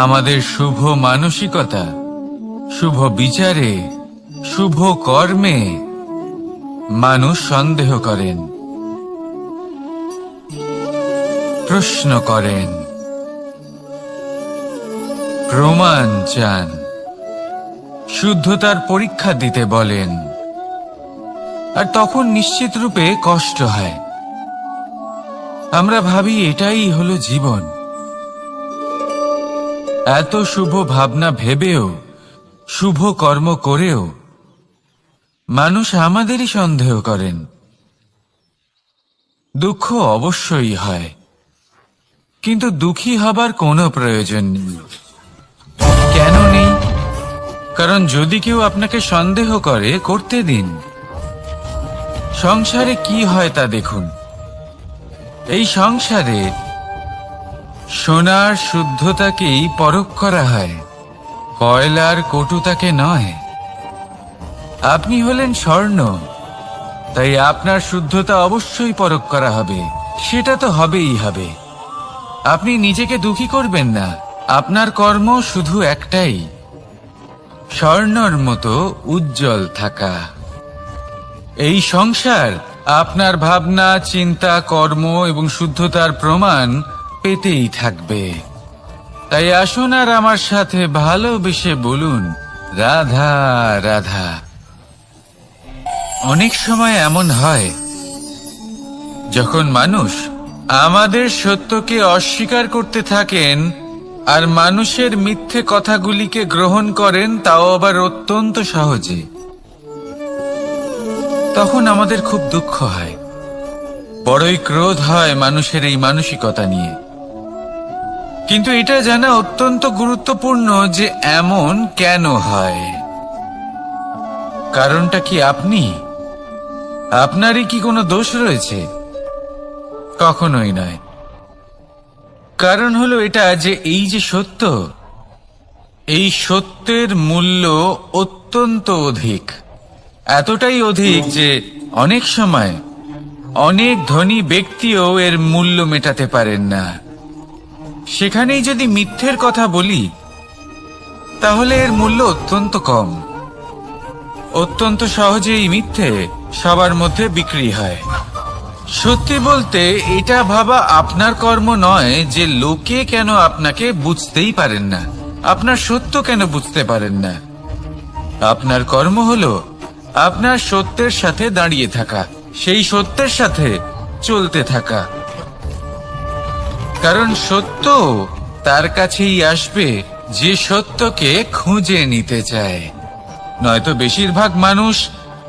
আমাদের শুভ মানসিকতা, শুভ বিচারে, শুভ কর্মে মানুষ সন্দেহ করেন, প্রশ্ন করেন, প্রমাণ চান, শুদ্ধতার পরীক্ষা দিতে বলেন, আর তখন নিশ্চিত রূপে কষ্ট হয়। আমরা ভাবি এটাই হলো জীবন। এত শুভ ভাবনা ভেবেও, শুভ কর্ম করেও মানুষ আমাদেরই সন্দেহ করেন। দুঃখ অবশ্যই হয়, কিন্তু দুঃখী হবার কোনো প্রয়োজন নেই। কেন নেই? কারণ যদি কেউ আপনাকে সন্দেহ করে, করতে দিন। সংসারে কি হয় তা দেখুন। এই সংসারে সোনার শুদ্ধতাকেই পরখ করা হয়, কয়লার কটুতাকে নয়। আপনি হলেন স্বর্ণ, তাই আপনার শুদ্ধতা অবশ্যই পরখ করা হবে। সেটা তো হবেই হবে। আপনি নিজেকে দুঃখী করবেন না। আপনার কর্ম শুধু একটাই, স্বর্ণর মতো উজ্জ্বল থাকা। এই সংসার আপনার ভাবনা, চিন্তা, কর্ম এবং শুদ্ধতার প্রমাণ পেতেই থাকবে। তাই আসুন আর আমার সাথে ভালোবেসে বলুন, রাধা রাধা। অনেক সময় এমন হয় যখন মানুষ আমাদের সত্যকে অস্বীকার করতে থাকেন আর মানুষের মিথ্যে কথাগুলিকে গ্রহণ করেন, তাও আবার অত্যন্ত সহজে। তখন আমাদের খুব দুঃখ হয়, বড়ই ক্রোধ হয় মানুষের এই মানসিকতা নিয়ে। কিন্তু এটা জানা অত্যন্ত গুরুত্বপূর্ণ যে এমন কেন হয়। কারণটা কি আপনি? আপনারই কি কোনো দোষ রয়েছে? কখনোই নয়। কারণ হলো এটা যে এই যে সত্য, এই সত্যের মূল্য অত্যন্ত অধিক। এতটাই অধিক যে অনেক সময় অনেক ধনী ব্যক্তিও এর মূল্য মেটাতে পারেন না। সেখানেই যদি মিথ্যের কথা বলি, তাহলে এর মূল্য অত্যন্ত কম। অত্যন্ত সহজেই মিথ্যে সবার মধ্যে বিক্রি হয়। সত্যি বলতে এটা ভাবা আপনার কর্ম নয় যে লোকে কেন আপনাকে বুঝতেই পারেন না, আপনার সত্য কেন বুঝতে পারেন না। আপনার কর্ম হলো আপনার সত্যের সাথে দাঁড়িয়ে থাকা, সেই সত্যের সাথে চলতে থাকা। কারণ সত্য তার কাছেই আসবে যে সত্যকে খুঁজে নিতে চায়। নয়তো বেশিরভাগ মানুষ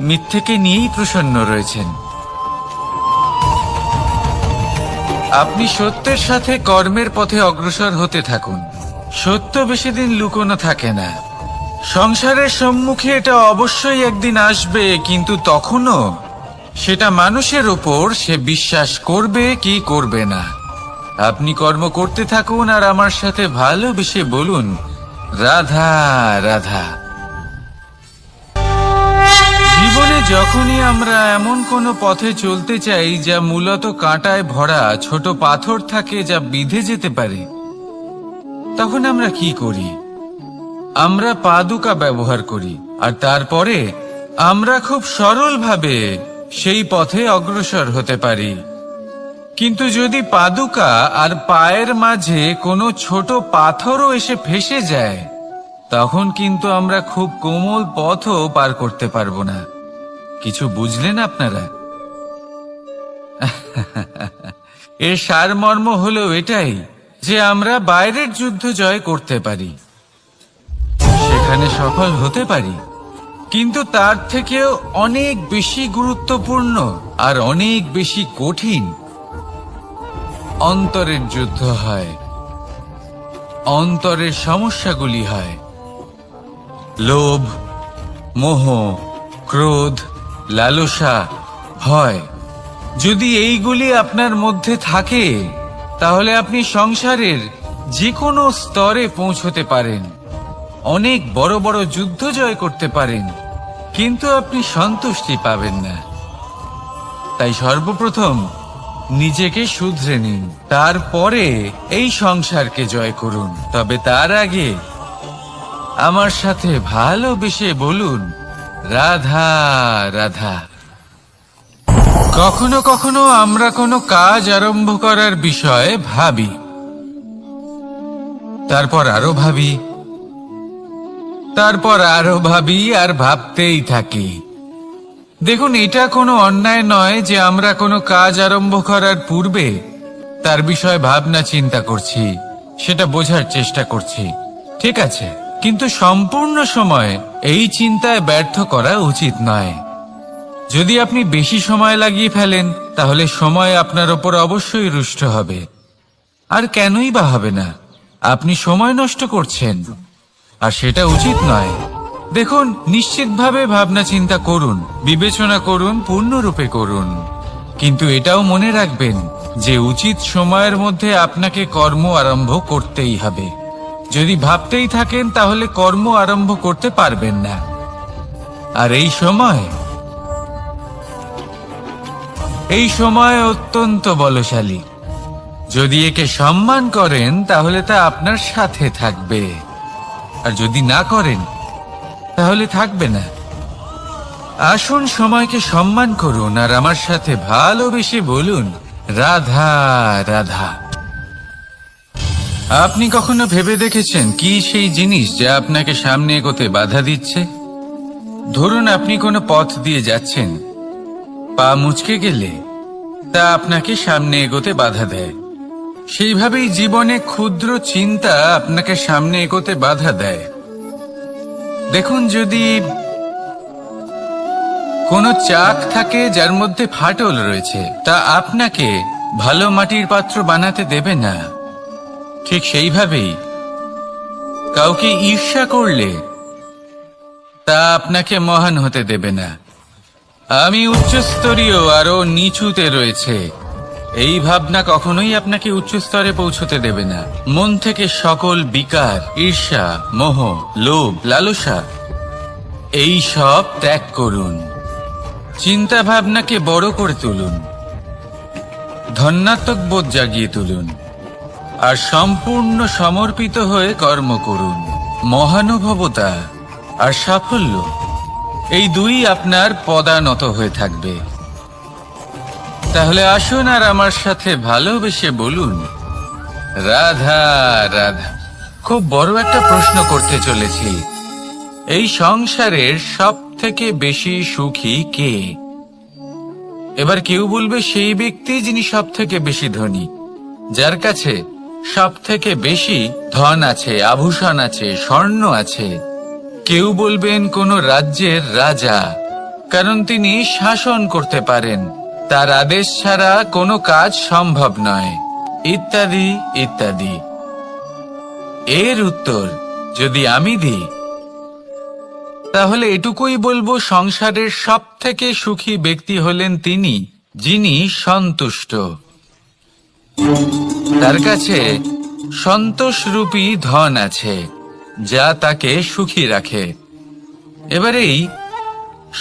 মিথ্যেকে নিয়েই প্রসন্ন রয়েছেন। আপনি সত্যের সাথে কর্মের পথে অগ্রসর হতে থাকুন। সত্য বেশি দিন লুকোনো থাকে না। সংসারের সম্মুখে এটা অবশ্যই একদিন আসবে, কিন্তু তখনও সেটা মানুষের ওপর সে বিশ্বাস করবে কি করবে না। আপনি কর্ম করতে থাকুন আর আমার সাথে ভালোবেসে বলুন, রাধা রাধা। জীবনে যখনই আমরা এমন কোনো পথে চলতে চাই যা মূলত কাঁটায় ভরা ছোট পাথর থাকে, যা বিঁধে যেতে পারে, তখন আমরা কি করি? আমরা পাদুকা ব্যবহার করি, আর তারপরে আমরা খুব সরলভাবে সেই পথে অগ্রসর হতে পারি। কিন্তু যদি পাদুকা আর পায়ের মাঝে কোনো ছোট পাথরও এসে ফেসে যায়, তখন কিন্তু আমরা খুব কোমল পথও পার করতে পারবো না। কিছু বুঝলেন আপনারা? এর সারমর্ম হলো এটাই যে আমরা বাইরের যুদ্ধ জয় করতে পারি, সেখানে সফল হতে পারি, কিন্তু তার থেকেও অনেক বেশি গুরুত্বপূর্ণ আর অনেক বেশি কঠিন অন্তরের যুদ্ধ হয়। অন্তরের সমস্যাগুলি হয় লোভ, মোহ, ক্রোধ, লালসা, ভয়। যদি এইগুলি আপনার মধ্যে থাকে, তাহলে আপনি সংসারের যে কোনো স্তরে পৌঁছতে পারেন, অনেক বড় বড় যুদ্ধ জয় করতে পারেন, কিন্তু আপনি সন্তুষ্টি পাবেন না। তাই সর্বপ্রথম নিজেকে শুধরে নিন, তারপরে এই সংসারকে জয় করুন। তবে তার আগে আমার সাথে ভালোবেসে বলুন, রাধা রাধা। কখনো কখনো আমরা কোনো কাজ আরম্ভ করার বিষয়ে ভাবি, তারপর আরো ভাবি, তারপর আরো ভাবি, আর ভাবতেই থাকি। দেখুন, এটা কোনো অন্যায় নয় যে আমরা কোনো কাজ আরম্ভ করার পূর্বে তার বিষয়ে ভাবনা চিন্তা করছি, সেটা বোঝার চেষ্টা করছি, ঠিক আছে, কিন্তু সম্পূর্ণ সময় এই চিন্তায় ব্যর্থ করা উচিত নয়। যদি আপনি বেশি সময় লাগিয়ে ফেলেন তাহলে সময় আপনার ওপর অবশ্যই রুষ্ট হবে। আর কেনই বা হবে না? আপনি সময় নষ্ট করছেন, আর সেটা উচিত নয়। দেখুন, নিশ্চিতভাবে ভাবনা চিন্তা করুন, বিবেচনা করুন, পূর্ণরূপে করুন, কিন্তু এটাও মনে রাখবেন যে উচিত সময়ের মধ্যে আপনাকে কর্ম আরম্ভ করতেই হবে। যদি ভাবতেই থাকেন তাহলে কর্ম আরম্ভ করতে পারবেন না। আর এই সময় অত্যন্ত বলশালী। যদি একে সম্মান করেন তাহলে তা আপনার সাথে থাকবে, আর যদি না করেন তাহলে থাকবে না। আসুন সময়কে সম্মান করুন আর আমার সাথে ভালোবেসে বলুন, রাধা রাধা। আপনি কখনো ভেবে দেখেছেন কি সেই জিনিস যা আপনাকে সামনে এগোতে বাধা দিচ্ছে? ধরুন আপনি কোনো পথ দিয়ে যাচ্ছেন, পা মুচকে গেলে তা আপনাকে সামনে এগোতে বাধা দেয়। সেইভাবেই জীবনে ক্ষুদ্র চিন্তা আপনাকে সামনে এগোতে বাধা দেয়। দেখুন, যদি কোনো চাক থাকে যার মধ্যে ফাটল রয়েছে, তা আপনাকে ভালো মাটির পাত্র বানাতে দেবে না। ঠিক সেইভাবেই কাউকে ঈর্ষা করলে তা আপনাকে মহান হতে দেবে না। আমি উচ্চস্তরীয় আরো নিচুতে রয়েছে, এই ভাবনা কখনোই আপনাকে উচ্চ স্তরে পৌঁছতে দেবে না। মন থেকে সকল বিকার, ঈর্ষা, মোহ, লোভ, লালসা এই সব ত্যাগ করুন। চিন্তা ভাবনাকে বড় করে তুলুন, ধন্যাত্মক বোধ জাগিয়ে তুলুন, আর সম্পূর্ণ সমর্পিত হয়ে কর্ম করুন। মহানুভবতা আর সাফল্য এই দুই আপনার পদানত হয়ে থাকবে। তাহলে আসুন আর আমার সাথে ভালোবেসে বলুন, রাধা রাধা। খুব বড় একটা প্রশ্ন করতে চলেছি, এই সংসারের সব থেকে বেশি সুখী কে? এবার কেউ বলবে সেই ব্যক্তি যিনি সব থেকে বেশি ধনী, যার কাছে সব থেকে বেশি ধন আছে, আভূষণ আছে, স্বর্ণ আছে। কেউ বলবেন কোন রাজ্যের রাজা, কারণ তিনি শাসন করতে পারেন, তার আদেশ ছাড়া কোনো কাজ সম্ভব নয়, ইত্যাদি ইত্যাদি। এর উত্তর যদি আমি দিই তাহলে এটুকুই বলবো, সংসারের সব থেকে সুখী ব্যক্তি হলেন তিনি যিনি সন্তুষ্ট। তার কাছে সন্তোষরূপী ধন আছে যা তাকে সুখী রাখে। এবার এই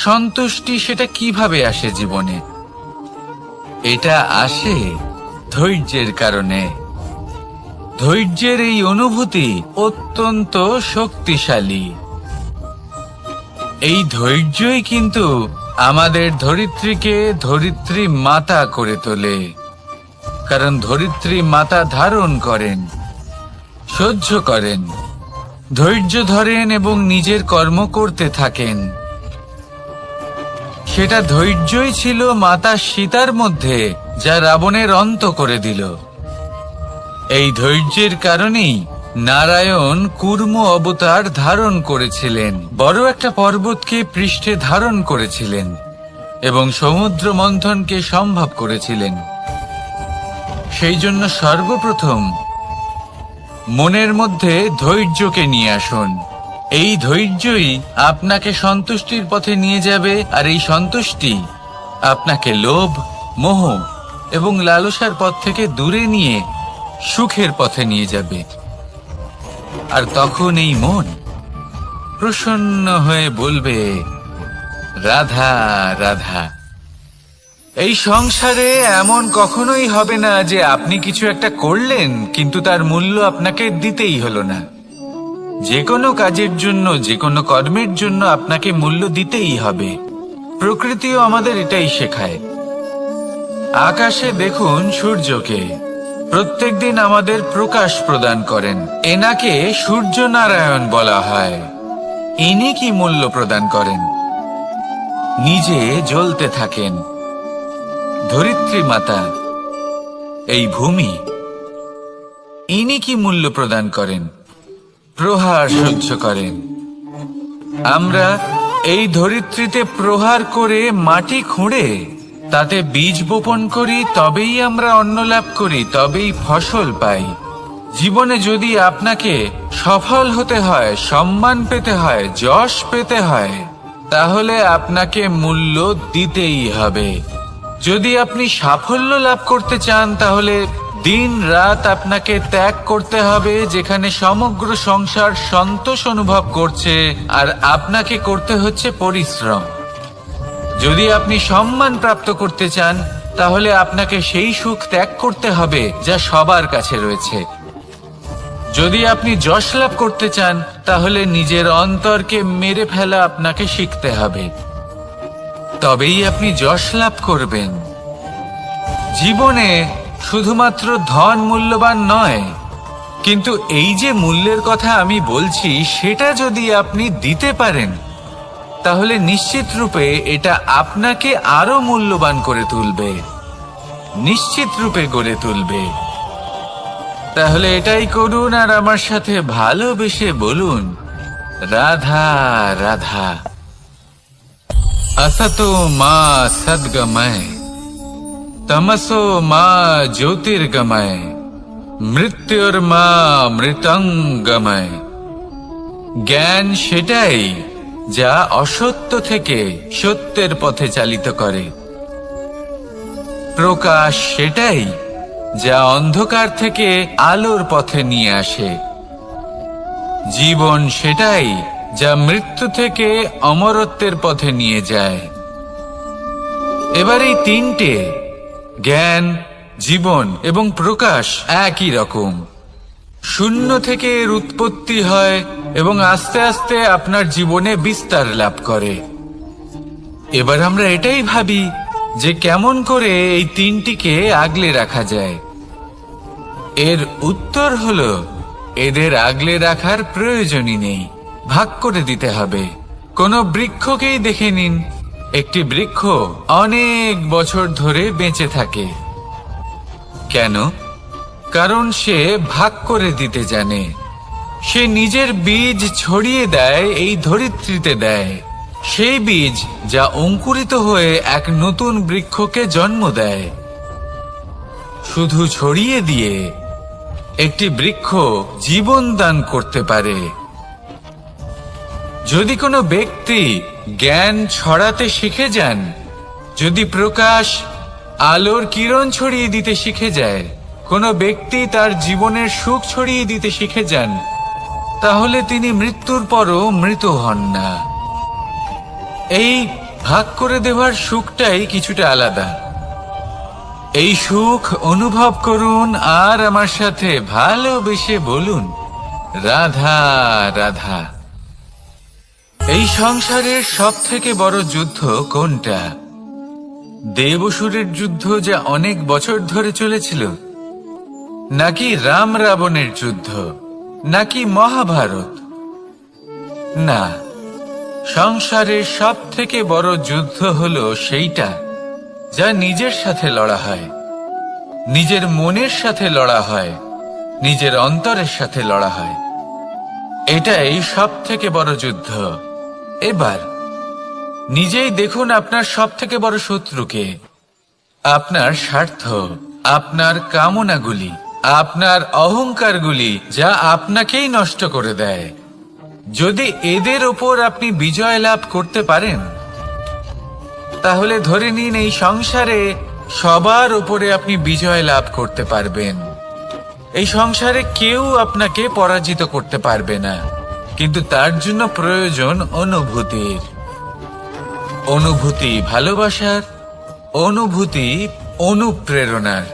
সন্তুষ্টি সেটা কিভাবে আসে জীবনে? এটা আসে ধৈর্যের কারণে। ধৈর্যের এই অনুভূতি অত্যন্ত শক্তিশালী। এই ধৈর্যই কিন্তু আমাদের ধরিত্রীকে ধরিত্রী মাতা করে তোলে, কারণ ধরিত্রী মাতা ধারণ করেন, সহ্য করেন, ধৈর্য ধরেন এবং নিজের কর্ম করতে থাকেন। সেটা ধৈর্যই ছিল মাতা সীতার মধ্যে, যা রাবণের অন্ত করে দিল। এই ধৈর্যের কারণেই নারায়ণ কুর্ম অবতার ধারণ করেছিলেন, বড় একটা পর্বতকে পৃষ্ঠে ধারণ করেছিলেন এবং সমুদ্র মন্থনকে সম্ভব করেছিলেন। সেই জন্য সর্বপ্রথম মনের মধ্যে ধৈর্যকে নিয়ে আসুন। এই ধৈর্যই আপনাকে সন্তুষ্টির পথে নিয়ে যাবে, আর এই সন্তুষ্টি আপনাকে লোভ, মোহ এবং লালসার পথ থেকে দূরে নিয়ে সুখের পথে নিয়ে যাবে। আর তখন এই মন প্রসন্ন হয়ে বলবে, রাধা রাধা। এই সংসারে এমন কখনোই হবে না যে আপনি কিছু একটা করলেন কিন্তু তার মূল্য আপনাকে দিতেই হলো না। যে কোনো কাজের জন্য, যে কোনো কর্মের জন্য আপনাকে মূল্য দিতেই হবে। প্রকৃতিও আমাদের এটাই শেখায়। আকাশে দেখুন সূর্যকে, প্রত্যেকদিন আমাদের প্রকাশ প্রদান করেন। এনাকে সূর্য নারায়ণ বলা হয়। ইনি কি মূল্য প্রদান করেন? নিজে জ্বলতে থাকেন। ধরিত্রী মাতা, এই ভূমি, ইনি কি মূল্য প্রদান করেন? প্রহার সহ্য করেন। আমরা এই ধরিত্রীতে প্রহার করে মাটি খুঁড়ে তাতে বীজ বপন করি, তবেই আমরা অন্ন লাভ করি, তবেই ফসল পাই। জীবনে যদি আপনাকে সফল হতে হয়, সম্মান পেতে হয়, যশ পেতে হয়, তাহলে আপনাকে মূল্য দিতেই হবে। যদি আপনি সাফল্য লাভ করতে চান, তাহলে দিন রাত আপনাকে ত্যাগ করতে হবে, যেখানে সমগ্র সংসার সন্তোষ অনুভব করছে আর আপনাকে করতে হচ্ছে পরিশ্রম। যদি আপনি সম্মান প্রাপ্ত করতে চান, তাহলে আপনাকে সেই সুখ ত্যাগ করতে হবে যা সবার কাছে রয়েছে। যদি আপনি যশ লাভ করতে চান, তাহলে নিজের অন্তরকে মেরে ফেলা আপনাকে শিখতে হবে, তবেই আপনি যশ লাভ করবেন। জীবনে শুধুমাত্র ধন মূল্যবান নয়, কিন্তু এই যে মূল্যের কথা আমি বলছি, সেটা যদি আপনি দিতে পারেন, তাহলে নিশ্চিত রূপে এটা আপনাকে আরো মূল্যবান করে তুলবে, নিশ্চিত রূপে গড়ে তুলবে। তাহলে এটাই করুন আর আমার সাথে ভালোবেসে বলুন, রাধা রাধা। असतो मा सद्गमय, तमसो मा ज्योतिर्गमय, मृत्युर्मा মৃতঙ্গময়। জ্ঞান সেটাই যা অসত্য থেকে সত্যের পথে চালিত করে। প্রকাশ সেটাই যা অন্ধকার থেকে আলোর পথে নিয়ে আসে। জীবন সেটাই যা মৃত্যু থেকে অমরত্বের পথে নিয়ে যায়। এবার এই তিনটে, জ্ঞান, জীবন এবং প্রকাশ, একই রকম। শূন্য থেকে এর উৎপত্তি হয় এবং আস্তে আস্তে আপনার জীবনে বিস্তার লাভ করে। এবার আমরা এটাই ভাবি যে কেমন করে এই তিনটিকে আগলে রাখা যায়। এর উত্তর হলো, এদের আগলে রাখার প্রয়োজনই নেই, ভাগ করে দিতে হবে। কোনো বৃক্ষকেই দেখে নিন, একটি বৃক্ষ অনেক বছর ধরে বেঁচে থাকে। কেন? কারণ সে ভাগ করে দিতে জানে। সে নিজের বীজ ছড়িয়ে দেয়, এই ধরিত্রীতে দেয়, সেই বীজ যা অঙ্কুরিত হয়ে এক নতুন বৃক্ষকে জন্ম দেয়। শুধু ছড়িয়ে দিয়ে একটি বৃক্ষ জীবন দান করতে পারে। যদি কোনো ব্যক্তি জ্ঞান ছড়াতে শিখে যান, যদি প্রকাশ, আলোর কিরণ ছড়িয়ে দিতে শিখে যায়, কোনো ব্যক্তি তার জীবনের সুখ ছড়িয়ে দিতে শিখে যান, তাহলে তিনি মৃত্যুর পরও মৃত হন না। এই ভাগ করে দেওয়ার সুখটাই কিছুটা আলাদা। এই সুখ অনুভব করুন আর আমার সাথে ভালোবেসে বলুন, রাধা রাধা। এই সংসারের সব থেকে বড় যুদ্ধ কোনটা? দেব-অসুরের যুদ্ধ যা অনেক বছর ধরে চলেছিল, নাকি রাম রাবণের যুদ্ধ, নাকি মহাভারত? না, সংসারের সব থেকে বড় যুদ্ধ হলো সেইটা যা নিজের সাথে লড়া হয়, নিজের মনের সাথে লড়া হয়, নিজের অন্তরের সাথে লড়া হয়। এটাই সব থেকে বড় যুদ্ধ। এবার নিজেই দেখুন আপনার সব থেকে বড় শত্রুকে। আপনার স্বার্থ, আপনার কামনাগুলি, আপনার অহংকারগুলি, যা আপনাকেই নষ্ট করে দেয়। যদি এদের ওপর আপনি বিজয় লাভ করতে পারেন, তাহলে ধরে নিন এই সংসারে সবার ওপরে আপনি বিজয় লাভ করতে পারবেন। এই সংসারে কেউ আপনাকে পরাজিত করতে পারবে না, কিন্তু তার জন্য প্রয়োজন অনুভূতির। অনুভূতি ভালোবাসার, অনুভূতি অনুপ্রেরণার।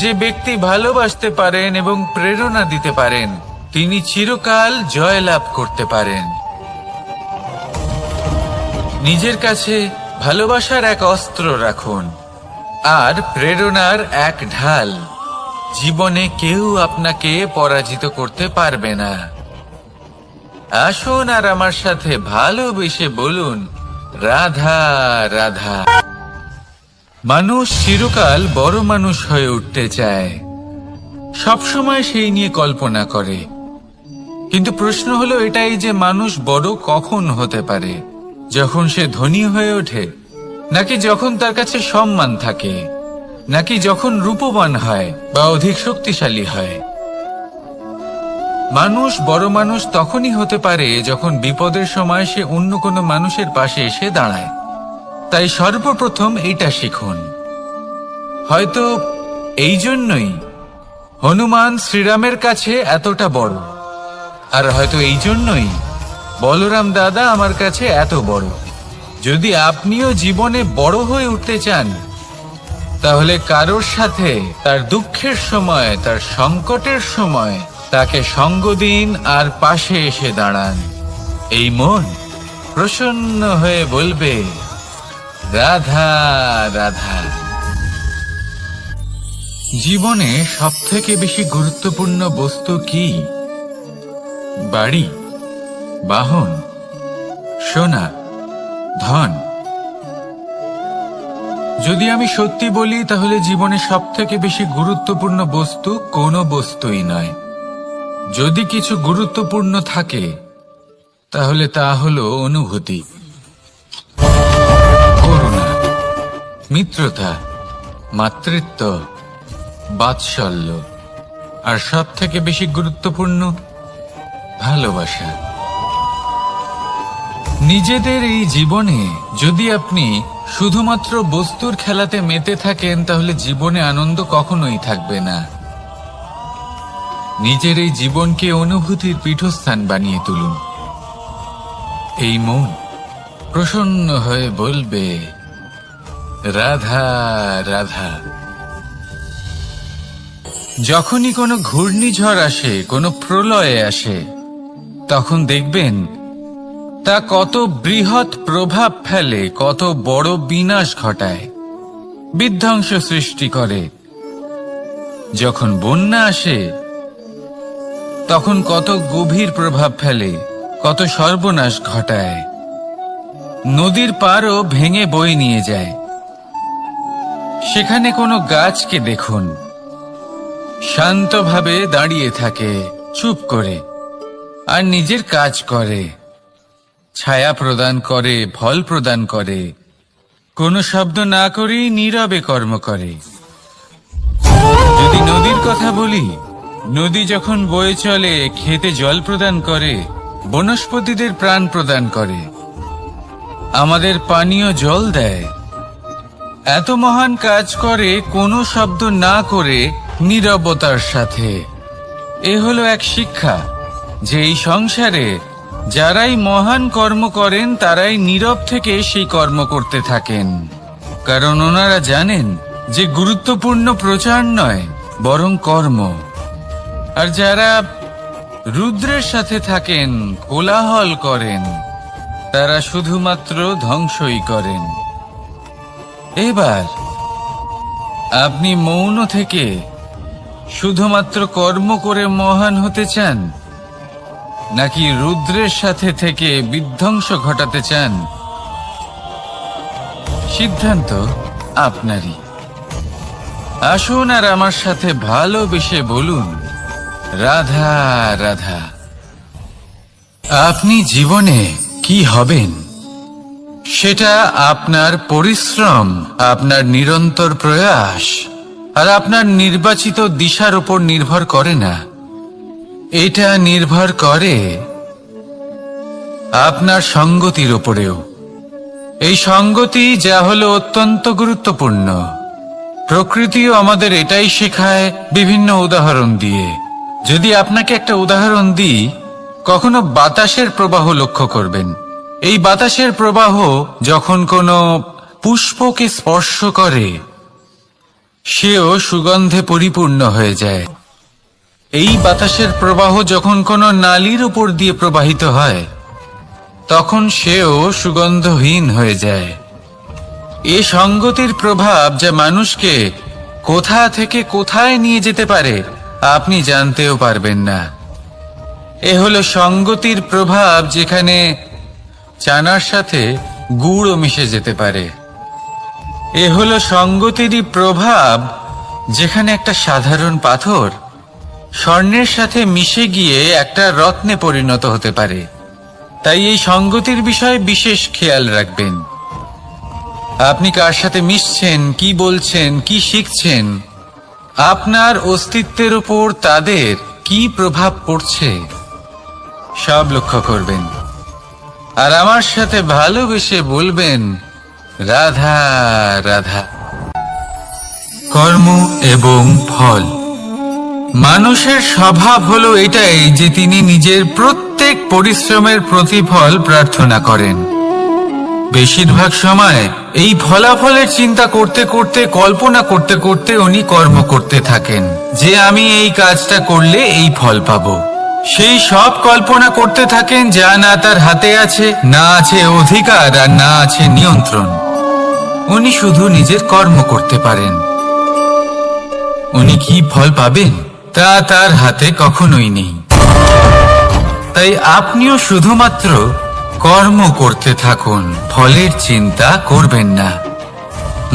যে ব্যক্তি ভালোবাসতে পারেন এবং প্রেরণা দিতে পারেন তিনি চিরকাল জয়লাভ করতে পারেন। নিজের কাছে ভালোবাসার এক অস্ত্র রাখুন আর প্রেরণার এক ঢাল। জীবনে কেউ আপনাকে পরাজিত করতে পারবে না। আসুন আর আমার সাথে ভালোবেসে বলুন, রাধা রাধা। মানুষ চিরকাল বড় মানুষ হয়ে উঠতে চায়, সবসময় সেই নিয়ে কল্পনা করে। কিন্তু প্রশ্ন হলো এটাই যে মানুষ বড় কখন হতে পারে? যখন সে ধনী হয়ে ওঠে, নাকি যখন তার কাছে সম্মান থাকে, নাকি যখন রূপবান হয় বা অধিক শক্তিশালী হয়? মানুষ বড় মানুষ তখনই হতে পারে যখন বিপদের সময় সে অন্য কোনো মানুষের পাশে এসে দাঁড়ায়। তাই সর্বপ্রথম এটা শিখুন। হয়তো এই জন্যই হনুমান শ্রীরামের কাছে এতটা বড়, আর হয়তো এই জন্যই বলরাম দাদা আমার কাছে এত বড়। যদি আপনিও জীবনে বড় হয়ে উঠতে চান, তাহলে কারোর সাথে তার দুঃখের সময়, তার সংকটের সময় তাকে সঙ্গ দিন আর পাশে এসে দাঁড়ান। এই মন প্রসন্ন হয়ে বলবে, রাধা রাধা। জীবনে সবথেকে বেশি গুরুত্বপূর্ণ বস্তু কি? বাড়ি, বাহন, সোনা, ধন? যদি আমি সত্যি বলি তাহলে জীবনে সবথেকে বেশি গুরুত্বপূর্ণ বস্তু কোনো বস্তুই নয়। যদি কিছু গুরুত্বপূর্ণ থাকে তাহলে তা হলো অনুভূতি, করুণা, মিত্রতা, মাতৃত্ব, বাৎসল্য, আর সব থেকে বেশি গুরুত্বপূর্ণ ভালোবাসা। নিজেদের এই জীবনে যদি আপনি শুধুমাত্র বস্তুর খেলাতে মেতে থাকেন তাহলে জীবনে আনন্দ কখনোই থাকবে না। নিজের এই জীবনকে অনুভূতির পীঠস্থান বানিয়ে তুলুন। এই মন প্রসন্ন হয়ে বলবে, রাধা রাধা। যখনই কোনো ঘূর্ণিঝড় আসে, কোনো প্রলয়ে আসে, তখন দেখবেন তা কত বৃহৎ প্রভাব ফেলে, কত বড় বিনাশ ঘটায়, বিধ্বংস সৃষ্টি করে। যখন বন্যা আসে তখন কত গভীর প্রভাব ফেলে, কত সর্বনাশ ঘটায়। নদীর পাড়ও ভেঙে বয়ে নিয়ে যায়। সেখানে কোনো গাছকে দেখুন, শান্তভাবে দাঁড়িয়ে থাকে, চুপ করে, আর নিজের কাজ করে, ছায়া প্রদান করে, ফল প্রদান করে, কোনো শব্দ না করেই নীরবে কর্ম করে। যদি নদীর কথা বলি, নদী যখন বয়ে চলে খেতে জল প্রদান করে, বনস্পতিদের প্রাণ প্রদান করে, আমাদের পানীয় জল দেয়। এত মহান কাজ করে কোনো শব্দ না করে, নীরবতার সাথে। এ হলো এক শিক্ষা যে এই সংসারে যারাই মহান কর্ম করেন তারাই নীরব থেকে সেই কর্ম করতে থাকেন, কারণ ওনারা জানেন যে গুরুত্বপূর্ণ প্রচার নয় বরং কর্ম। আর যারা রুদ্রের সাথে থাকেন, কোলাহল করেন, তারা শুধুমাত্র ধ্বংসই করেন। এবার আপনি মৌন থেকে শুধুমাত্র কর্ম করে মহান হতে চান, নাকি রুদ্রের সাথে থেকে বিধ্বংস ঘটাতে চান? সিদ্ধান্ত আপনারই। আসুন আর আমার সাথে ভালোবেসে বলুন, রাধা রাধা। আপনি জীবনে কি হবেন সেটা আপনার পরিশ্রম, আপনার নিরন্তর প্রয়াস আর আপনার নির্বাচিত দিশার উপর নির্ভর করে না। এটা নির্ভর করে আপনার সঙ্গতির উপরেও। এই সঙ্গতি যা হলো অত্যন্ত গুরুত্বপূর্ণ। প্রকৃতিও আমাদের এটাই শেখায় বিভিন্ন উদাহরণ দিয়ে। যদি আপনাকে একটা উদাহরণ দিই, কখনো বাতাসের প্রবাহ লক্ষ্য করবেন। এই বাতাসের প্রবাহ যখন কোনো পুষ্পকে স্পর্শ করে সেও সুগন্ধে পরিপূর্ণ হয়ে যায়। এই বাতাসের প্রবাহ যখন কোনো নালীর উপর দিয়ে প্রবাহিত হয় তখন সেও সুগন্ধহীন হয়ে যায়। এ সঙ্গতির প্রভাব যা মানুষকে কোথা থেকে কোথায় নিয়ে যেতে পারে আপনি জানতেও পারবেন না। এ হলো সঙ্গতির প্রভাব, যেখানে চানার সাথে গুড়ও মিশে যেতে পারে। এ হলো সঙ্গতিরই প্রভাব, যেখানে একটা সাধারণ পাথর স্বর্ণের সাথে মিশে গিয়ে একটা রত্নে পরিণত হতে পারে। তাই এই সঙ্গতির বিষয়ে বিশেষ খেয়াল রাখবেন। আপনি কার সাথে মিশছেন, কি বলছেন, কি শিখছেন, আপনার অস্তিত্বের উপর তাদের কি প্রভাব পড়ছে সব লক্ষ্য করবেন। আর আমার সাথে ভালোবেসে বলবেন, রাধা রাধা। কর্ম এবং ফল। মানুষের স্বভাব হলো এটাই যে তিনি নিজের প্রত্যেক পরিশ্রমের প্রতিফল প্রার্থনা করেন। বেশিরভাগ সময় এই ফলাফলের চিন্তা করতে করতে, কল্পনা করতে করতে উনি কর্ম করতে থাকেন যে আমি এই কাজটা করলে এই ফল পাবো। সেই সব কল্পনা করতে থাকেন যা না তার হাতে আছে, না আছে অধিকার, আর না আছে নিয়ন্ত্রণ। উনি শুধু নিজের কর্ম করতে পারেন। উনি কি ফল পাবেন তা তার হাতে কখনোই নেই। তাই আপনিও শুধুমাত্র কর্ম করতে থাকুন, ফলের চিন্তা করবেন না।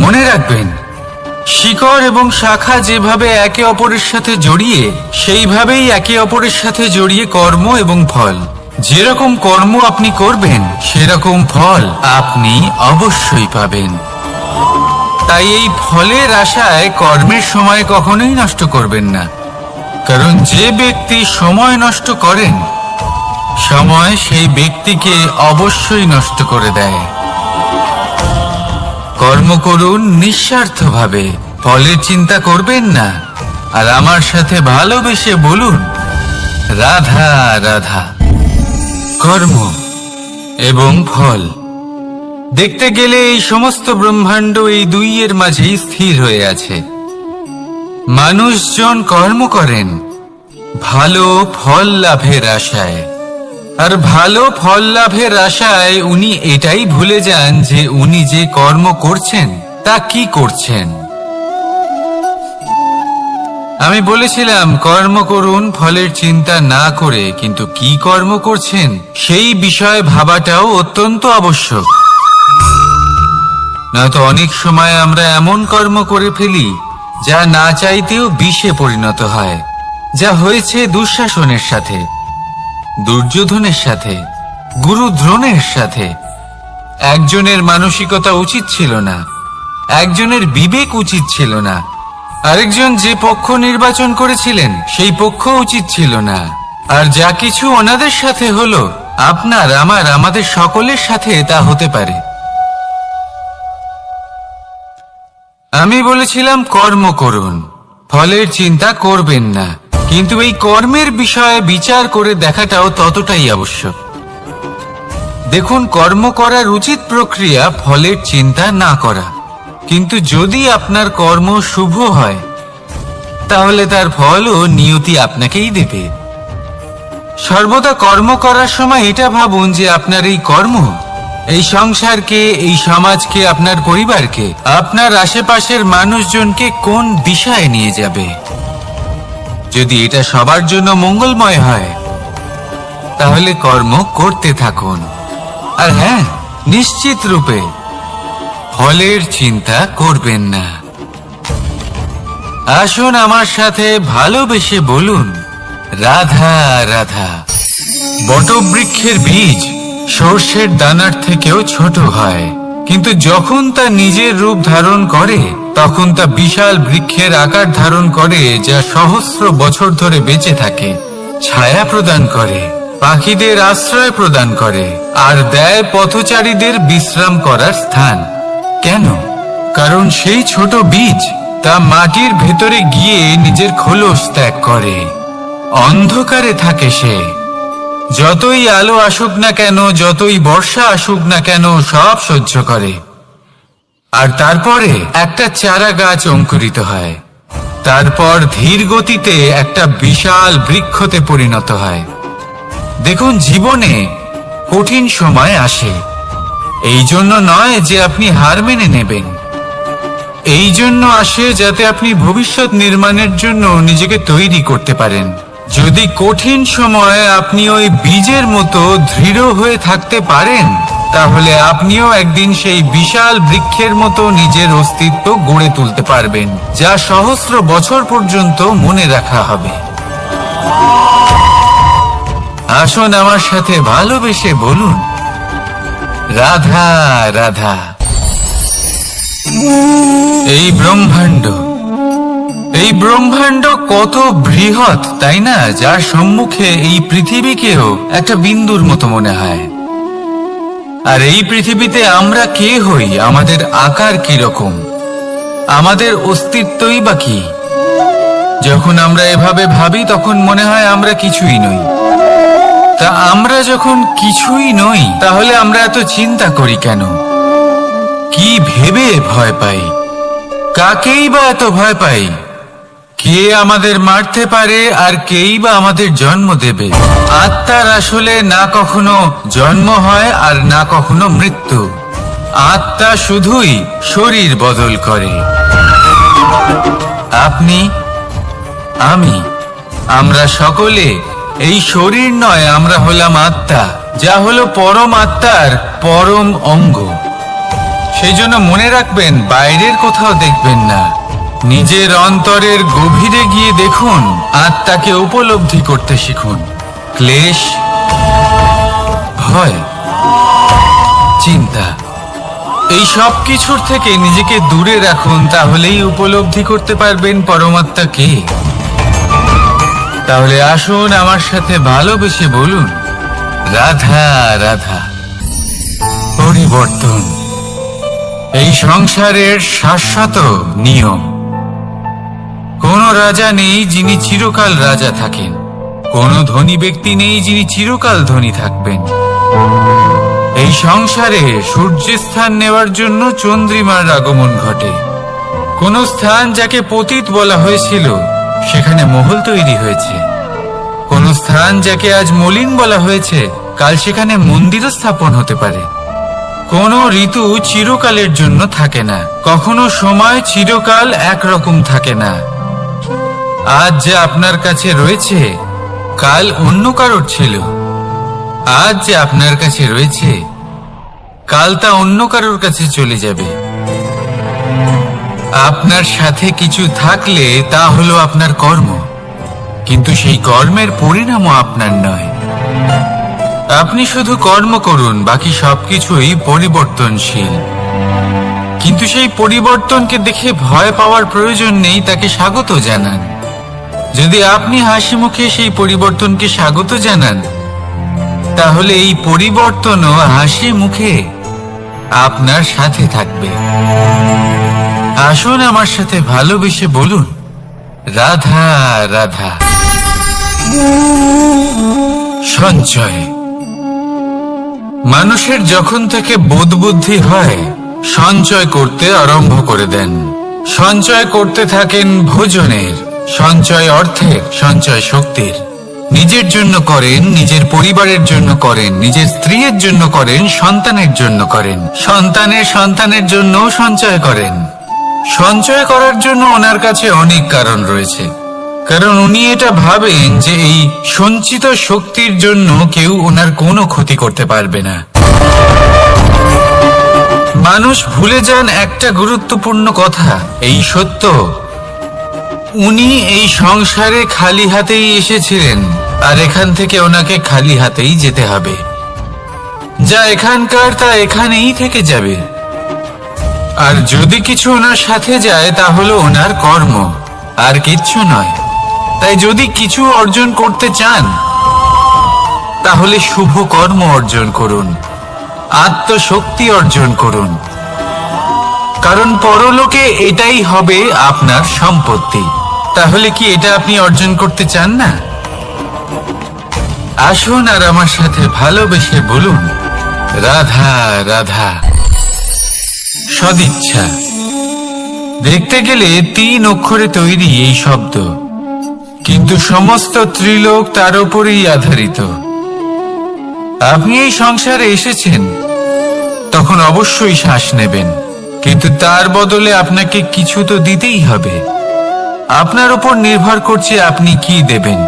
মনে রাখবেন, শিকড় এবং শাখা যেভাবে একে অপরের সাথে জড়িয়ে, সেইভাবেই একে অপরের সাথে জড়িয়ে কর্ম এবং ফল। যেরকম কর্ম আপনি করবেন সেরকম ফল আপনি অবশ্যই পাবেন। তাই এই ফলের আশায় কর্মের সময় কখনোই নষ্ট করবেন না, কারণ যে ব্যক্তি সময় নষ্ট করেন সময় সেই ব্যক্তিকে অবশ্যই নষ্ট করে দেয়। কর্ম করুন নিঃস্বার্থভাবে, ফলের চিন্তা করবেন না। আর আমার সাথে ভালোবেসে বলুন, রাধা রাধা। কর্ম এবং ফল। দেখতে গেলে এই সমস্ত ব্রহ্মাণ্ড এই দুইয়ের মাঝেই স্থির হয়ে আছে। মানুষজন কর্ম করেন ভালো ফল লাভের আশায়, আর ভালো ফল লাভের আশায় উনি এটাই ভুলে যান যে উনি যে কর্ম করছেন তা কি করছেন। আমি বলেছিলাম কর্ম করুন ফলের চিন্তা না করে, কিন্তু কি কর্ম করছেন সেই বিষয়ে ভাবাটাও অত্যন্ত আবশ্যক। নয়তো অনেক সময় আমরা এমন কর্ম করে ফেলি যা না চাইতেও বিষে পরিণত হয়, যা হয়েছে দুঃশাসনের সাথে, দুর্যোধনের সাথে, গুরু দ্রোণের সাথে। একজনের মানসিকতা উচিত ছিল না, একজনের বিবেক উচিত ছিল না, আরেকজন যে পক্ষ নির্বাচন করেছিলেন সেই পক্ষ উচিত ছিল না। আর যা কিছু ওনাদের সাথে হলো, আপনার, আমার, আমাদের সকলের সাথে তা হতে পারে। আমি বলেছিলাম কর্ম করুন, ফলের চিন্তা করবেন না, কিন্তু এই কর্মের বিষয়ে বিচার করে দেখাটাও ততটাই আবশ্যক। দেখুন, কর্ম করার উচিত প্রক্রিয়া ফলের চিন্তা না করা, কিন্তু যদি আপনার কর্ম শুভ হয় তাহলে তার ফলও নিয়তি আপনাকেই দেবে। সর্বদা কর্ম করার সময় এটা ভাবুন যে আপনার এই কর্ম এই সংসারকে, এই সমাজকে, আপনার পরিবারকে, আপনার আশেপাশের মানুষজনকে কোন দিশায় নিয়ে যাবে। যদি এটা সবার জন্য মঙ্গলময় হয় তাহলে কর্ম করতে থাকুন। আর হ্যাঁ, নিশ্চিত রূপে ফলের চিন্তা করবেন না। আসুন আমার সাথে ভালোবেসে বলুন, রাধা রাধা। বটবৃক্ষের বীজ সর্ষের দানার থেকেও ছোট হয়, কিন্তু যখন তা নিজের রূপ ধারণ করে তখন তা বিশাল বৃক্ষের আকার ধারণ করে, যা সহস্র বছর ধরে বেঁচে থাকে, ছায়া প্রদান করে, পাখিদের আশ্রয় প্রদান করে, আর দেয় পথচারীদের বিশ্রাম করার স্থান। কেন? কারণ সেই ছোট বীজ তা মাটির ভেতরে গিয়ে নিজের খোলস ত্যাগ করে। অন্ধকারে থাকে সে, যতই আলো আসুক না কেন, যতই বর্ষা আসুক না কেন, সব সহ্য করে। আর তারপরে একটা চারা গাছ অঙ্কুরিত হয়, তারপর ধীর গতিতে একটা বিশাল বৃক্ষতে পরিণত হয়। দেখুন, জীবনে কঠিন সময় আসে, এই জন্য নয় যে আপনি হার মেনে নেবেন, এই জন্য আসে যাতে আপনি ভবিষ্যৎ নির্মাণের জন্য নিজেকে তৈরি করতে পারেন। যদি কঠিন সময়ে আপনি ওই বীজের মতো দৃঢ় হয়ে থাকতে পারেন, তাহলে আপনিও একদিন সেই বিশাল বৃক্ষের মতো নিজের অস্তিত্ব গড়ে তুলতে পারবেন, যা সহস্র বছর পর্যন্ত মনে রাখা হবে। আসুন আমার সাথে ভালোবেসে বলুন, রাধা রাধা। এই ব্রহ্মাণ্ড কত বৃহৎ, তাই না? যার সম্মুখে এই পৃথিবীকেও একটা বিন্দুর মতো মনে হয়। আর এই পৃথিবীতে আমরা কে হই, আমাদের আকার কিরকম, আমাদের অস্তিত্বই বা কি? যখন আমরা এভাবে ভাবি তখন মনে হয় আমরা কিছুই নই। তা আমরা যখন কিছুই নই, তাহলে আমরা এত চিন্তা করি কেন? কি ভেবে ভয় পাই? কাকেই বা এত ভয় পাই? কে আমাদের মারতে পারে আর কেই বা আমাদের জন্ম দেবে? আত্মার আসলে না কখনো জন্ম হয় আর না কখনো মৃত্যু। আত্মা শুধুই শরীর বদল করে। আপনি, আমি, আমরা সকলে এই শরীর নয়, আমরা হলাম আত্মা, যা হলো পরম আত্মার পরম অঙ্গ। সেই জন্য মনে রাখবেন, বাইরের কোথাও দেখবেন না, নিজের অন্তরের গভীরে গিয়ে দেখুন, আত্মাকে উপলব্ধি করতে শিখুন। ক্লেশ, ভয়, চিন্তা, এই সব কিছুর থেকে নিজেকে দূরে রাখুন, তাহলেই উপলব্ধি করতে পারবেন পরমাত্মাকে। তাহলে আসুন আমার সাথে ভালোবেসে বলুন, রাধা রাধা। পরিবর্তন এই সংসারের শাশ্বত নিয়ম। কোন রাজা নেই যিনি চিরকাল রাজা থাকেন, কোন ধনী ব্যক্তি নেই যিনি চিরকাল ধনী থাকবেন। এই সংসারে সূর্যের স্থান নেওয়ার জন্য চন্দ্রিমার আগমন ঘটে। কোন স্থান যাকে পতিত বলা হয়েছিল, সেখানে মহল তৈরি হয়েছে। কোন স্থান যাকে আজ মলিন বলা হয়েছে, কাল সেখানে মন্দিরও স্থাপন হতে পারে। কোন ঋতু চিরকালের জন্য থাকে না, কখনো সময় চিরকাল একরকম থাকে না। আজ যে আপনার কাছে রয়েছে, কাল অন্য কারোর ছিল। আজ যে আপনার কাছে রয়েছে, কাল তা অন্য কারোর কাছে চলে যাবে। আপনার সাথে কিছু থাকলে তা হলো আপনার কর্ম, কিন্তু সেই কর্মের পরিণামও আপনার নয়। আপনি শুধু কর্ম করুন, বাকি সবকিছুই পরিবর্তনশীল। কিন্তু সেই পরিবর্তনকে দেখে ভয় পাওয়ার প্রয়োজন নেই, তাকে স্বাগত জানান। যদি আপনি হাসি মুখে সেই পরিবর্তনকে স্বাগত জানান, তাহলে এই পরিবর্তনও হাসি মুখে আপনার সাথে থাকবে। আসুন আমার সাথে ভালোবেসে বলুন, রাধা রাধা। সঞ্চয় মানুষের যখন থেকে বোধ বুদ্ধি হয়, সঞ্চয় করতে আরম্ভ করে দেন। সঞ্চয় করতে থাকেন ভোজনের, সঞ্চয় অর্থের, সঞ্চয় শক্তির। নিজের জন্য করেন, নিজের পরিবারের জন্য করেন, নিজের স্ত্রীর জন্য করেন, সন্তানের জন্য করেন, সন্তানের সন্তানের জন্য সঞ্চয় করেন। সঞ্চয় করার জন্য ওনার কাছে অনেক কারণ রয়েছে, কারণ উনি এটা ভাবেন যে এই সঞ্চিত শক্তির জন্য কেউ ওনার কোনো ক্ষতি করতে পারবে না। মানুষ ভুলে যান একটা গুরুত্বপূর্ণ কথা, এই সত্য, উনি এই সংসারে খালি হাতেই এসেছিলেন, আর এখান থেকে ওনাকে খালি হাতেই যেতে হবে। যা এখানকার তা এখানেই থেকে যাবে। আর যদি কিছু ওনার সাথে যায়, তা হলো ওনার কর্ম, আর কিচ্ছু নয়। তাই যদি কিছু অর্জন করতে চান, তাহলে শুভ কর্ম অর্জন করুন, আত্মশক্তি অর্জন করুন, কারণ পরলোকে এটাই হবে আপনার সম্পত্তি। তাহলে কি এটা আপনি অর্জন করতে চান না? আসুন আর আমার সাথে ভালোবেসে বলুন, রাধা রাধা। সদিচ্ছা। দেখতে গেলে 3 অক্ষরে তৈরি এই শব্দ, কিন্তু সমস্ত ত্রিলোক তার উপরেই আধারিত। আপনি এই সংসারে এসেছেন, তখন অবশ্যই শ্বাস নেবেন, কিন্তু তার বদলে আপনাকে কিছু তো দিতেই হবে। আপনার উপর নির্ভর করছে আপনি কি দেবেন।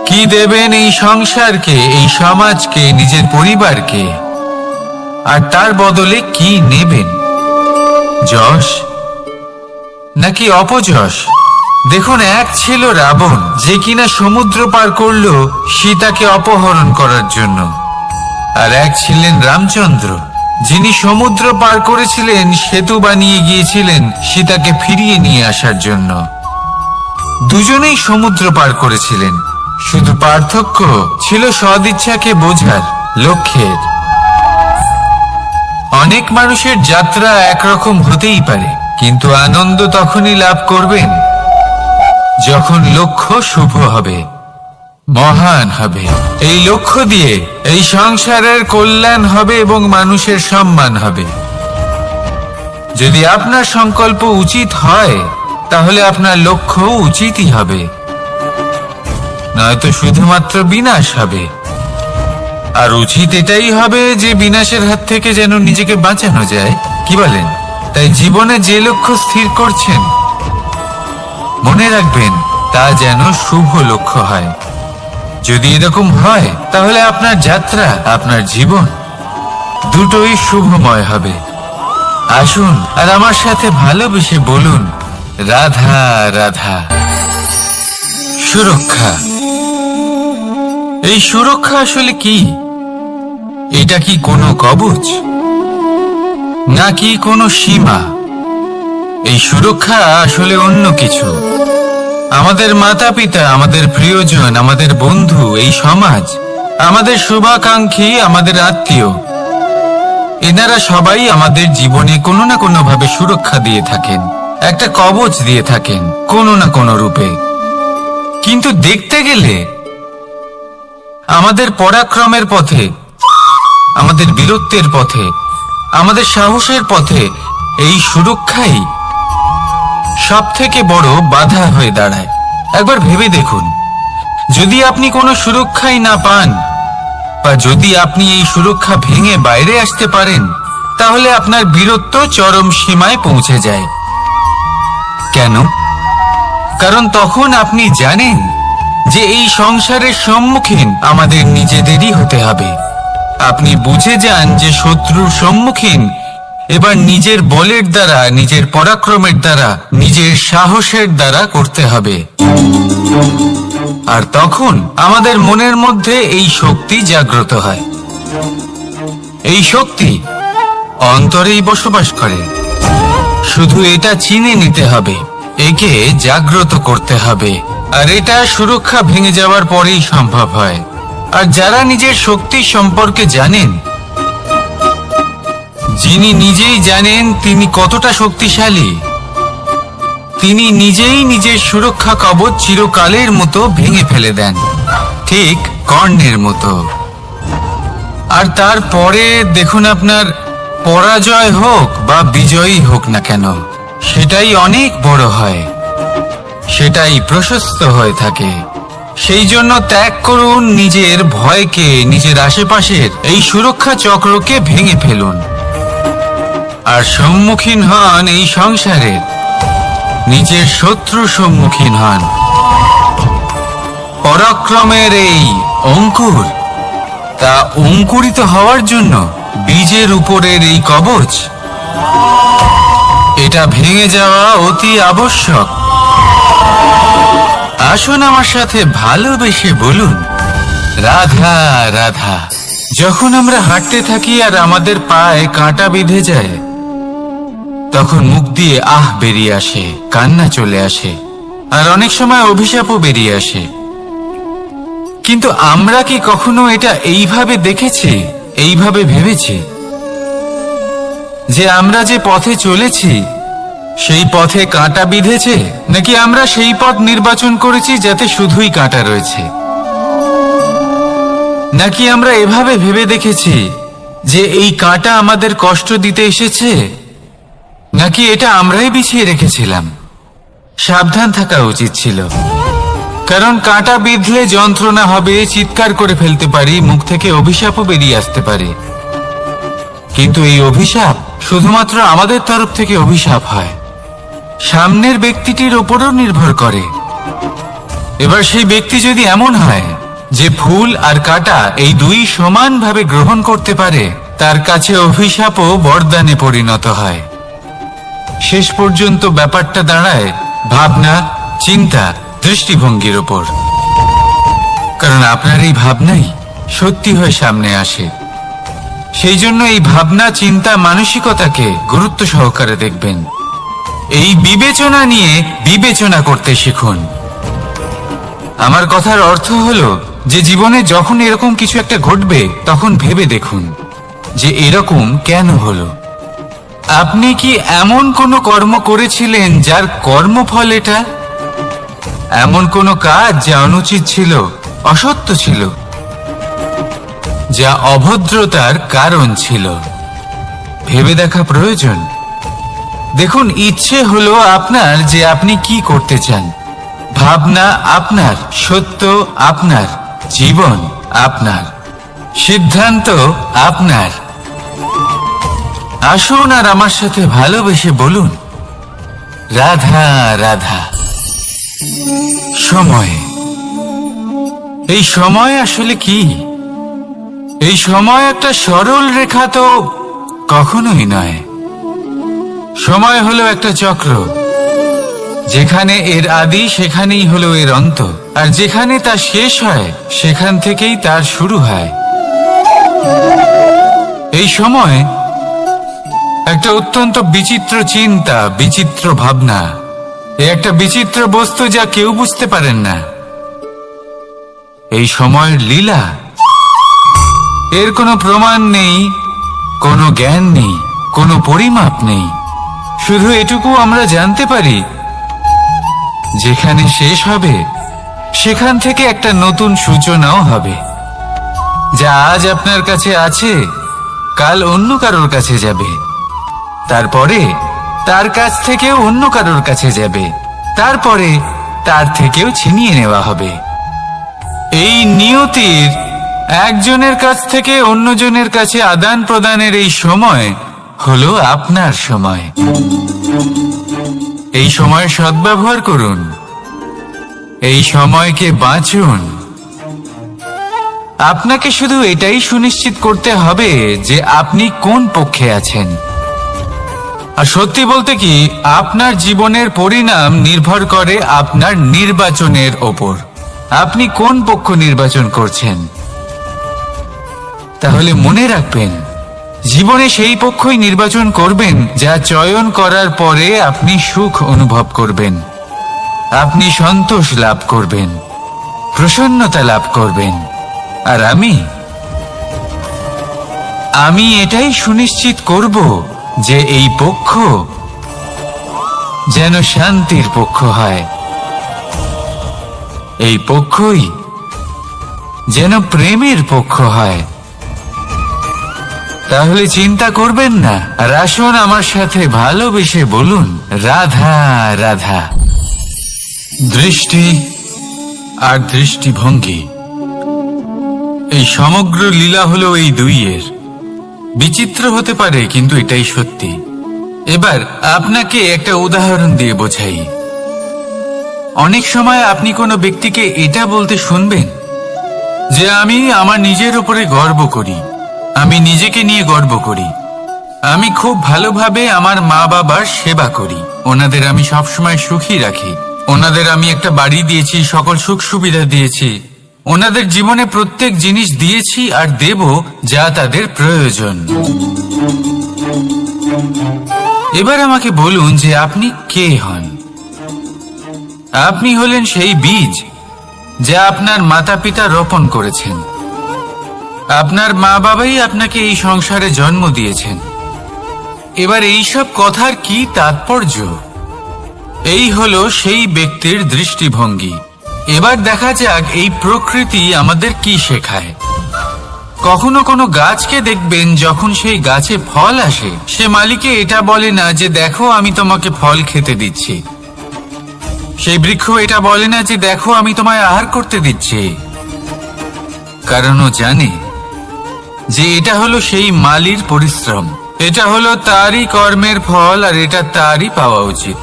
কি দেবেন এই সংসারকে, এই সমাজকে, নিজের পরিবারকে, আর তার বদলে কি নেবেন? যশ নাকি অপযশ? দেখুন, এক ছিল রাবণ, যে কিনা সমুদ্র পার করল সীতাকে অপহরণ করার জন্য, আর এক ছিলেন রামচন্দ্র, যিনি সমুদ্র পার করেছিলেন, সেতু বানিয়ে গিয়েছিলেন সীতাকে ফিরিয়ে নিয়ে আসার জন্য। দুজনেই সমুদ্র পার করেছিলেন, শুধু পার্থক্য ছিল সদিচ্ছাকে বোঝার লক্ষ্যের। অনেক মানুষের যাত্রা একরকম হতেই পারে, কিন্তু আনন্দ তখনই লাভ করবেন যখন লক্ষ্য শুভ হবে, মহান হবে। এই লক্ষ্য দিয়ে এই সংসারের কল্যাণ হবে এবং মানুষের সম্মান হবে। যদি আপনার সংকল্প উচিত হয়, তাহলে আপনার লক্ষ্য উচিতই হবে, নয়তো শুধুমাত্র বিনাশ হবে। আর উচিত এটাই হবে যে বিনাশের হাত থেকে যেন নিজেকে বাঁচানো যায়, কি বলেন? তাই জীবনে যে লক্ষ্য স্থির করছেন, মনে রাখবেন তা যেন শুভ লক্ষ্য হয়। যদি এরকম হয়, তাহলে আপনার যাত্রা, আপনার জীবন দুটোই শুভময় হবে। আসুন আর আমার সাথে ভালোবেসে বলুন, রাধা রাধা। সুরক্ষা। এই সুরক্ষা আসলে কি? এটা কি কোনো কবচ, নাকি কোনো সীমা? এই সুরক্ষা আসলে অন্য কিছু। আমাদের মাতা পিতা, আমাদের প্রিয়জন, আমাদের বন্ধু, এই সমাজ, আমাদের শুভাকাঙ্ক্ষী, আমাদের আত্মীয়, এনারা সবাই আমাদের জীবনে কোনো না কোনো ভাবে সুরক্ষা দিয়ে থাকেন, একটা কবচ দিয়ে থাকেন কোনো না কোনো রূপে। কিন্তু দেখতে গেলে আমাদের পরাক্রমের পথে, আমাদের বীরত্বের পথে, আমাদের সাহসের পথে এই সুরক্ষাই সব থেকে বড় বাধা হয়ে দাঁড়ায়। একবার ভেবে দেখুন, যদি আপনি কোনো সুরক্ষাই না পান, বা যদি আপনি এই সুরক্ষা ভেঙে বাইরে আসতে পারেন, তাহলে আপনার বীরত্ব চরম সীমায় পৌঁছে যায়। কেন? কারণ তখন আপনি জানেন যে এই সংসারের সম্মুখীন আমাদের নিজেদেরই হতে হবে। আপনি বুঝে যান যে শত্রুর সম্মুখীন এবার নিজের বলের দ্বারা, নিজের পরাক্রমের দ্বারা, নিজের সাহসের দ্বারা করতে হবে। আর তখন আমাদের মনের মধ্যে এই শক্তি জাগ্রত হয়। এই শক্তি অন্তরেই বসবাস করে, শুধু এটা চিনে নিতে হবে, একে জাগ্রত করতে হবে। আর এটা সুরক্ষা ভেঙে যাওয়ার পরেই সম্ভব হয়। আর যারা নিজের শক্তি সম্পর্কে জানেন, যিনি নিজেই জানেন তিনি কতটা শক্তিশালী, তিনি নিজেই নিজের সুরক্ষা কবচ চিরকালের মতো ভেঙে ফেলে দেন, ঠিক কর্ণের মতো। আর তারপরে দেখুন, আপনার পরাজয় হোক বা বিজয়ী হোক না কেন, সেটাই অনেক বড় হয়, সেটাই প্রশস্ত হয়ে থাকে। সেই জন্য ত্যাগ করুন নিজের ভয়কে, নিজের আশেপাশের এই সুরক্ষা চক্রকে ভেঙে ফেলুন, আর সম্মুখীন হন এই সংসারের নিজের শত্রু সম্মুখীন হন। পরাক্রমের এই অঙ্কুর, তা অঙ্কুরিত হওয়ার জন্য বীজের উপরের এই কবচ, এটা ভেঙে যাওয়া অতি আবশ্যক। আসুন আমার সাথে ভালোবেসে বলুন, রাধা রাধা। যখন আমরা হাঁটতে থাকি আর আমাদের পায়ে কাঁটা বিঁধে যায়, তখন মুখ দিয়ে আহ বেরিয়ে আসে, কান্না চলে আসে, আর অনেক সময় অভিশাপও বেরিয়ে আসে। কিন্তু আমরা কি কখনো এটা এইভাবে দেখেছি, এইভাবে ভেবেছি যে আমরা যে পথে চলেছি সেই পথে কাঁটা বিঁধেছে, নাকি আমরা সেই পথ নির্বাচন করেছি যাতে শুধুই কাঁটা রয়েছে? নাকি আমরা এভাবে ভেবে দেখেছি যে এই কাঁটা আমাদের কষ্ট দিতে এসেছে, নাকি এটা আমরাই বিছিয়ে রেখেছিলাম? সাবধান থাকা উচিত ছিল, কারণ কাঁটা বিঁধলে যন্ত্রণা হবে, চিৎকার করে ফেলতে পারি, মুখ থেকে অভিশাপও বেরিয়ে আসতে পারে। কিন্তু এই অভিশাপ শুধুমাত্র আমাদের তরফ থেকে অভিশাপ হয়, সামনের ব্যক্তিটির ওপরও নির্ভর করে। এবার সেই ব্যক্তি যদি এমন হয় যে ফুল আর কাঁটা এই দুই সমানভাবে গ্রহণ করতে পারে, তার কাছে অভিশাপও বরদানে পরিণত হয়। শেষ পর্যন্ত ব্যাপারটা দাঁড়ায় ভাবনা, চিন্তা, দৃষ্টিভঙ্গির ওপর। কারণ আপনার এই ভাবনাই সত্যি হয়ে সামনে আসে। সেই জন্য এই ভাবনা, চিন্তা, মানসিকতাকে গুরুত্ব সহকারে দেখবেন। এই বিবেচনা নিয়ে বিবেচনা করতে শিখুন। আমার কথার অর্থ হলো যে জীবনে যখন এরকম কিছু একটা ঘটবে, তখন ভেবে দেখুন যে এরকম কেন হলো। আপনি কি এমন কোনো কর্ম করেছিলেন যার কর্মফল এটা? এমন কোনো কাজ যা অনুচিত ছিল, অসত্য ছিল, যা অভদ্রতার কারণ ছিল? ভেবে দেখা প্রয়োজন। দেখুন, ইচ্ছে হলো আপনার যে আপনি কি করতে চান, ভাবনা আপনার, সত্য আপনার, জীবন আপনার, সিদ্ধান্ত আপনার। আসুন আর আমার সাথে ভালোবেসে বলুন, রাধা রাধা। সময়। এই সময় আসলে কি? এই সময় একটা সরল রেখা তো কখনোই নয়। সময় হলো একটা চক্র, যেখানে এর আদি সেখানেই হলো এর অন্ত, আর যেখানে তা শেষ হয় সেখান থেকেই তার শুরু হয়। এই সময় একটা অত্যন্ত বিচিত্র চিন্তা, বিচিত্র ভাবনা, একটা বিচিত্র বস্তু যা কেউ বুঝতে পারেন না। এই সময়ের লীলা, এর কোনো প্রমাণ নেই, কোনো জ্ঞান নেই, কোনো পরিমাপ নেই। শুধু এটুকু আমরা জানতে পারি, যেখানে শেষ হবে সেখান থেকে একটা নতুন সূচনাও হবে। যা আজ আপনার কাছে আছে, কাল অন্য কারোর কাছে যাবে, তারপরে তার কাছ থেকেও অন্য কারোর কাছে যাবে, তারপরে তার থেকেও ছিনিয়ে নেওয়া হবে। এই নিয়তির একজনের কাছ থেকে অন্যজনের কাছে আদান প্রদানের এই সময় হলো আপনার সময়। এই সময়ের সদ্ব্যবহার করুন, এই সময়কে বাঁচুন। আপনাকে শুধু এটাই সুনিশ্চিত করতে হবে যে আপনি কোন পক্ষে আছেন। আর সত্যি বলতে কি, আপনার জীবনের পরিণাম নির্ভর করে আপনার নির্বাচনের ওপর। আপনি কোন পক্ষ নির্বাচন করছেন। তাহলে মনে রাখবেন, জীবনে সেই পক্ষই নির্বাচন করবেন যা চয়ন করার পরে আপনি সুখ অনুভব করবেন, আপনি সন্তোষ লাভ করবেন, প্রসন্নতা লাভ করবেন। আর আমি এটাই সুনিশ্চিত করব যে এই পক্ষ যেন শান্তির পক্ষ হয়, এই পক্ষই যেন প্রেমের পক্ষ হয়। তাহলে চিন্তা করবেন না, আর আসুন আমার সাথে ভালোবেসে বলুন, রাধা রাধা। দৃষ্টি আর দৃষ্টিভঙ্গি, এই সমগ্র লীলা হলো এই দুইয়ের। বিচিত্র হতে পারে, কিন্তু এটাই সত্যি। এবার আপনাকে একটা উদাহরণ দিয়ে বোঝাই। অনেক সময় আপনি কোনো ব্যক্তিকে এটা বলতে শুনবেন যে আমি আমার নিজের উপরে গর্ব করি, আমি নিজেকে নিয়ে গর্ব করি, আমি খুব ভালোভাবে আমার মা বাবার সেবা করি, ওনাদের আমি সবসময় সুখী রাখি, ওনাদের আমি একটা বাড়ি দিয়েছি, সকল সুখ সুবিধা দিয়েছি, ওনাদের জীবনে প্রত্যেক জিনিস দিয়েছি আর দেব যা তাদের প্রয়োজন। এবার আমাকে বলুন যে আপনি কে হন। আপনি হলেন সেই বীজ যা আপনার মাতা পিতা রোপণ করেছেন। আপনার মা বাবাই আপনাকে এই সংসারে জন্ম দিয়েছেন। এবার এইসব কথার কি তাৎপর্য? এই হলো সেই ব্যক্তির দৃষ্টিভঙ্গি। এবার দেখা যাক এই প্রকৃতি আমাদের কি শেখায়। কখনো কোনো গাছকে দেখবেন, যখন সেই গাছে ফল আসে, সে মালিকে এটা বলে না যে দেখো আমি তোমাকে ফল খেতে দিচ্ছি। সেই বৃক্ষ এটা বলে না যে দেখো আমি তোমায় আহার করতে দিচ্ছি, কারণ ও জানে যে এটা হলো সেই মালির পরিশ্রম, এটা হলো তারই কর্মের ফল, আর এটা তারই পাওয়া উচিত।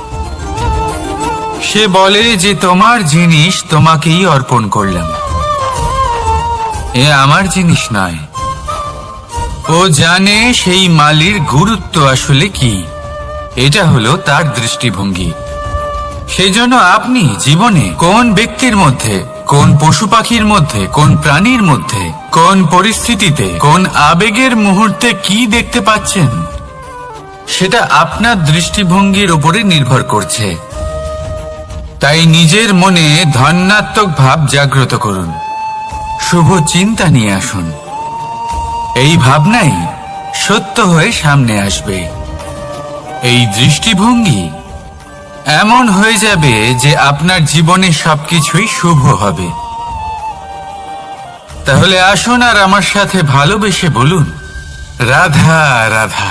সে বলে যে তোমার জিনিস তোমাকেই অর্পণ করলাম, এ আমার জিনিস নয়। ও জানে সেই মালির গুরুত্ব আসলে কি, এটা হলো তার দৃষ্টিভঙ্গি। সেই জন্য আপনি জীবনে কোন ব্যক্তির মধ্যে, কোন পশু পাখির মধ্যে, কোন প্রাণীর মধ্যে, কোন পরিস্থিতিতে, কোন আবেগের মুহূর্তে কি দেখতে পাচ্ছেন, সেটা আপনার দৃষ্টিভঙ্গির উপরে নির্ভর করছে। তাই নিজের মনে ধনাত্মক ভাব জাগ্রত করুন, শুভ চিন্তা নিয়ে আসুন। এই ভাবনাই সত্য হয়ে সামনে আসবে। এই দৃষ্টিভঙ্গি এমন হয়ে যাবে যে আপনার জীবনে সবকিছুই শুভ হবে। তাহলে আসুন আর আমার সাথে ভালোবেসে বলুন, রাধা রাধা।